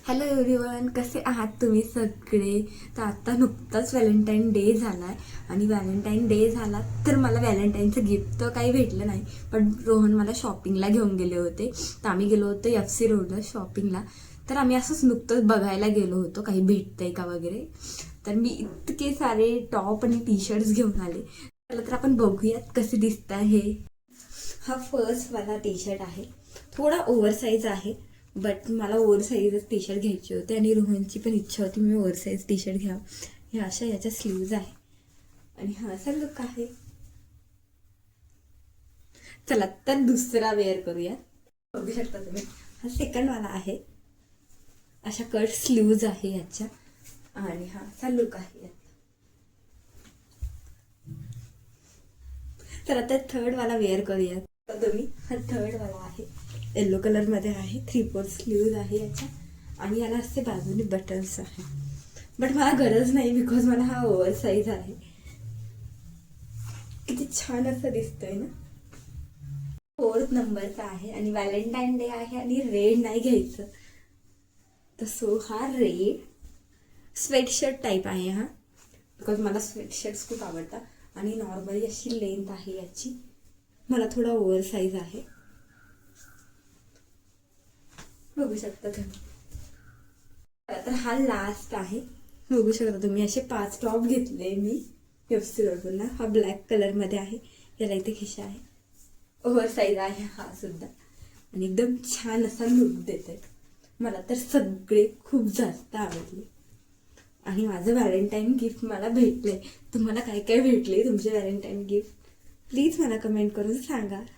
Hello everyone, कसे आहात तुम्ही सगळे? तर आता नुकताच व्हॅलेंटाईन डे झाला आहे आणि व्हॅलेंटाईन डे झाला तर मला व्हॅलेंटाईनचं गिफ्ट तर काही भेटलं नाही, पण रोहन मला शॉपिंगला घेऊन गेले होते. तर आम्ही गेलो होतो FC रोडला शॉपिंगला. तर आम्ही असंच नुकतंच बघायला गेलो होतो काही भेटतंय का वगैरे. तर मी इतके सारे टॉप आणि T-शर्ट्स घेऊन आले. चला तर आपण बघूयात कसे दिसत आहे. हा फर्स्टवाला T-शर्ट आहे, थोडा ओव्हरसाईज आहे, बट मला ओव्हरसाईजच T-शर्ट घ्यायचे होते आणि रोहनची पण इच्छा होती मी ओव्हरसाईज T-शर्ट घ्यावं. हे अशा याच्या स्लीव्ज आहे आणि हा असा लुक आहे. चला तर दुसरा वेअर करूया. बघू शकता तुम्ही, हा सेकंडवाला आहे. अशा कट स्लीव्ज आहे याच्या आणि हा असा लुक आहे. तर आता थर्डवाला वेअर करूया. तर तुम्ही हा थर्डवाला आहे, येलो कलरमध्ये आहे, 3/4 स्लीव्ज आहे याच्या आणि याला असे बाजूने बटन्स आहे, बट मला गरज नाही बिकॉज मला हा ओव्हर साईज आहे. किती छान असं दिसतोय ना. 4th नंबरचा आहे आणि व्हॅलेंटाईन डे आहे आणि रेड नाही घ्यायचं, तर सो हा रेड स्वेटशर्ट टाईप आहे हा, बिकॉज मला स्वेटशर्ट्स खूप आवडतात आणि नॉर्मली अशी लेंथ आहे याची, मला थोडा ओव्हर साईज आहे. बघू शकता तुम्ही. तर हा लास्ट आहे. बघू शकता तुम्ही, असे 5 टॉप घेतले मी FC रोडवरनं. हा ब्लॅक कलरमध्ये आहे, याला इथे खिशा आहे, ओव्हर साईज आहे हा सुद्धा आणि एकदम छान असा लुक देत आहे. मला तर सगळे खूप जास्त आवडले आणि माझं व्हॅलेंटाईन गिफ्ट मला भेटले. तुम्हाला काय काय भेटले तुमचे व्हॅलेंटाईन गिफ्ट प्लीज मला कमेंट करून सांगा.